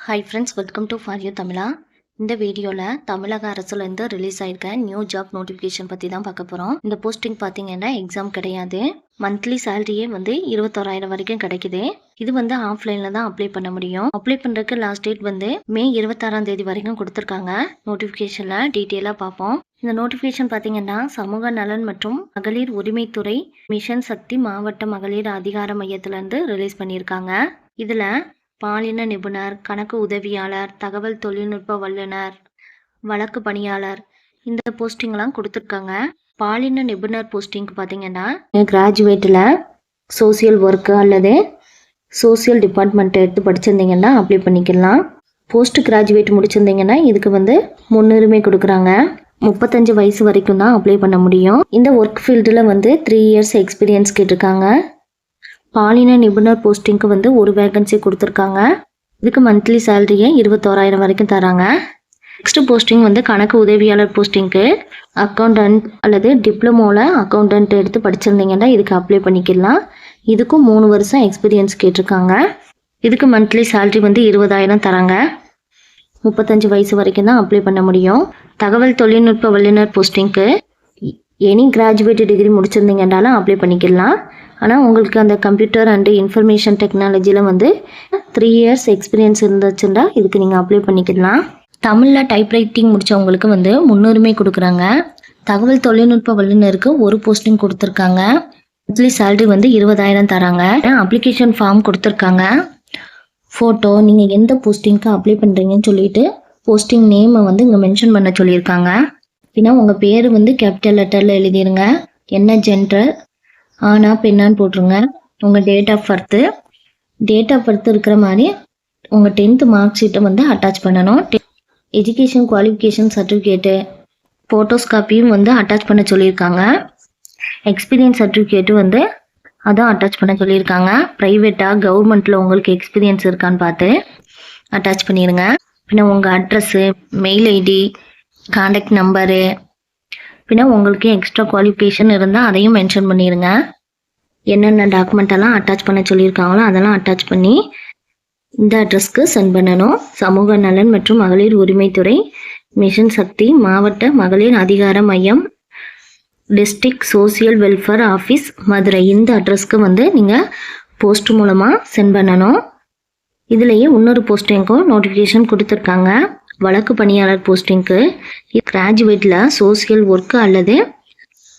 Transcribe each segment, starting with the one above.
Hi friends, welcome to for you தமிழா. இந்த வீடியோவில் தமிழக அரசுலேருந்து ரிலீஸ் ஆயிருக்க நியூ ஜாப் நோட்டிஃபிகேஷன் பற்றி தான் பார்க்க போகிறோம். இந்த போஸ்டிங் பார்த்தீங்கன்னா எக்ஸாம் கிடையாது. மந்த்லி சேலரியே 21,000 வரைக்கும் கிடைக்குது. இது ஆஃப்லைனில் தான் அப்ளை பண்ண முடியும். அப்ளை பண்ணுறதுக்கு லாஸ்ட் டேட் மே 26ஆம் தேதி வரைக்கும் கொடுத்துருக்காங்க. நோட்டிஃபிகேஷனில் டீட்டெயிலாக பார்ப்போம். இந்த நோட்டிஃபிகேஷன் பார்த்தீங்கன்னா சமூக நலன் மற்றும் மகளிர் உரிமைத்துறை மிஷன் சக்தி மாவட்ட மகளிர் அதிகார மையத்திலேருந்து ரிலீஸ் பண்ணியிருக்காங்க. இதில் பாலின நிபுணர், கணக்கு உதவியாளர், தகவல் தொழில்நுட்ப வல்லுநர், வழக்கு பணியாளர் இந்த போஸ்டிங்லாம் கொடுத்துருக்காங்க. பாலின நிபுணர் போஸ்டிங்க்கு பார்த்தீங்கன்னா கிராஜுவேட்டில் சோசியல் ஒர்க்கு அல்லது சோசியல் டிபார்ட்மெண்ட் எடுத்து படிச்சிருந்தீங்கன்னா அப்ளை பண்ணிக்கலாம். போஸ்ட் கிராஜுவேட் முடிச்சிருந்தீங்கன்னா இதுக்கு முன்னுரிமை கொடுக்குறாங்க. 35 வயசு வரைக்கும் தான் அப்ளை பண்ண முடியும். இந்த ஒர்க் ஃபீல்டில் 3 இயர்ஸ் எக்ஸ்பீரியன்ஸ் கேட்டிருக்காங்க. பாலின நிபுணர் போஸ்டிங்க்கு ஒரு வேகன்சி கொடுத்துருக்காங்க. இதுக்கு மந்த்லி சேலரியை 21,000 வரைக்கும் தராங்க. நெக்ஸ்ட் போஸ்டிங் கணக்கு உதவியாளர் போஸ்டிங்க்கு அக்கௌண்டன்ட் அல்லது டிப்ளமோவில் அக்கௌண்டன்ட் எடுத்து படிச்சிருந்தீங்கன்னா இதுக்கு அப்ளை பண்ணிக்கலாம். இதுக்கும் 3 வருஷம் எக்ஸ்பீரியன்ஸ் கேட்டிருக்காங்க. இதுக்கு மந்த்லி சேலரி 20,000 தராங்க. 35 வயசு வரைக்கும் தான் அப்ளை பண்ண முடியும். தகவல் தொழில்நுட்ப வல்லுநர் போஸ்டிங்க்கு எனி கிராஜுவேட் டிகிரி முடிச்சிருந்தீங்கன்னாலும் அப்ளை பண்ணிக்கலாம். ஆனால் உங்களுக்கு அந்த கம்ப்யூட்டர் அண்டு இன்ஃபர்மேஷன் டெக்னாலஜியில் 3 இயர்ஸ் எக்ஸ்பீரியன்ஸ் இருந்துச்சுன்னா இதுக்கு நீங்கள் அப்ளை பண்ணிக்கலாம். தமிழில் டைப்ரைட்டிங் முடித்தவங்களுக்கு முன்னுரிமை கொடுக்குறாங்க. தகவல் தொழில்நுட்ப வல்லுநருக்கு ஒரு போஸ்டிங் கொடுத்துருக்காங்க. மந்த்லி சேலரி 20,000 தராங்க. அப்ளிகேஷன் ஃபார்ம் கொடுத்துருக்காங்க. ஃபோட்டோ, நீங்கள் எந்த போஸ்டிங்க்கு அப்ளை பண்ணுறீங்கன்னு சொல்லிட்டு போஸ்டிங் நேமை இங்கே மென்ஷன் பண்ண சொல்லியிருக்காங்க. அப்படின்னா உங்கள் பேர் கேபிட்டல் லெட்டரில் எழுதிடுங்க. என்ன ஜென்டர், ஆனா பெண்ணான்னு போட்டுருங்க. உங்கள் டேட் ஆஃப் பர்த் இருக்கிற மாதிரி உங்கள் 10th மார்க் ஷீட்டை அட்டாச் பண்ணணும். எஜுகேஷன் குவாலிஃபிகேஷன் சர்டிஃபிகேட்டு, ஃபோட்டோஸ் காப்பியும் அட்டாச் பண்ண சொல்லியிருக்காங்க. எக்ஸ்பீரியன்ஸ் சர்டிஃபிகேட்டு அதான் அட்டாச் பண்ண சொல்லியிருக்காங்க. ப்ரைவேட்டாக கவர்மெண்ட்டில் உங்களுக்கு எக்ஸ்பீரியன்ஸ் இருக்கான்னு பார்த்து அட்டாச் பண்ணிடுங்க. பின்ன உங்கள் address, mail ID, contact number, பின்ன உங்களுக்கு எக்ஸ்ட்ரா குவாலிஃபிகேஷன் இருந்தால் அதையும் மென்ஷன் பண்ணிடுங்க. என்னென்ன டாக்குமெண்ட்டெல்லாம் அட்டாச் பண்ண சொல்லியிருக்காங்களோ அதெல்லாம் அட்டாச் பண்ணி இந்த அட்ரஸ்க்கு சென்ட் பண்ணணும். சமூக நலன் மற்றும் மகளிர் உரிமைத்துறை மிஷன் சக்தி மாவட்ட மகளிர் அதிகார மையம், district social welfare office, Madurai. இந்த அட்ரஸ்க்கு நீங்கள் போஸ்ட் மூலமாக சென்ட் பண்ணணும். இதுலேயே இன்னொரு போஸ்டிங்க்கும் நோட்டிஃபிகேஷன் கொடுத்துருக்காங்க. வழக்கு பணியாளர் போஸ்டிங்க்கு கிராஜுவேட்டில் சோசியல் ஒர்க்கு அல்லது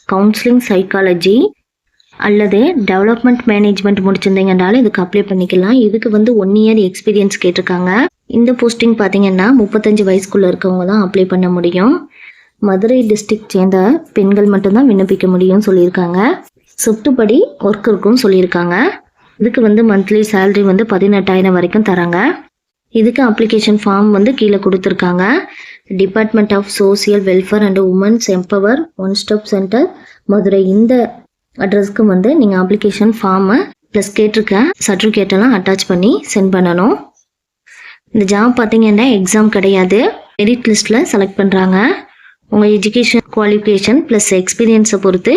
கவுன்சிலிங் சைக்காலஜி அல்லது டெவலப்மெண்ட் மேனேஜ்மெண்ட் முடிச்சிருந்தீங்கன்னாலும் இதுக்கு அப்ளை பண்ணிக்கலாம். இதுக்கு 1 இயர் எக்ஸ்பீரியன்ஸ் கேட்டிருக்காங்க. இந்த போஸ்டிங் பார்த்தீங்கன்னா 35 வயசுக்குள்ளே இருக்கவங்க தான் அப்ளை பண்ண முடியும். மதுரை டிஸ்ட்ரிக்ட் சேர்ந்த பெண்கள் மட்டும்தான் விண்ணப்பிக்க முடியும்னு சொல்லியிருக்காங்க. ஷிஃப்ட் படி ஒர்க் இருக்குன்னு சொல்லியிருக்காங்க. இதுக்கு மந்த்லி சேலரி 18,000 வரைக்கும் தராங்க. இதுக்கு அப்ளிகேஷன் ஃபார்ம் கீழே கொடுத்துருக்காங்க. Department of social welfare and women's empower one stop centre, Madurai. இந்த அட்ரஸ்க்கு நீங்கள் அப்ளிகேஷன் ஃபார்மை ப்ளஸ் கேட்டிருக்க சர்டிஃபிகேட்டெல்லாம் அட்டாச் பண்ணி சென்ட் பண்ணணும். இந்த ஜாப் பார்த்தீங்கன்னா எக்ஸாம் கிடையாது. மெரிட் லிஸ்ட்டில் செலக்ட் பண்ணுறாங்க. உங்கள் எஜுகேஷன் குவாலிஃபிகேஷன் ப்ளஸ் எக்ஸ்பீரியன்ஸை பொறுத்து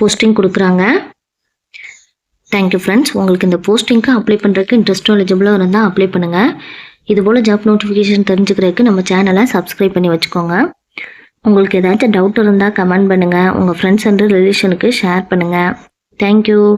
போஸ்டிங் கொடுக்குறாங்க. Thank you friends. உங்களுக்கு இந்த போஸ்டிங்க்கு அப்ளை பண்ணுறதுக்கு இன்ட்ரெஸ்ட்டும் எலிஜிபிளாக இருந்தால் அப்ளை பண்ணுங்கள். இதுபோல் ஜாப் நோட்டிஃபிகேஷன் தெரிஞ்சுக்கிறதுக்கு நம்ம சேனலை சப்ஸ்கிரைப் பண்ணி வச்சுக்கோங்க. உங்களுக்கு ஏதாச்சும் டவுட் இருந்தால் கமெண்ட் பண்ணுங்கள். உங்கள் ஃப்ரெண்ட்ஸ் அண்ட் ரிலேஷனுக்கு ஷேர் பண்ணுங்கள். தேங்க்யூ.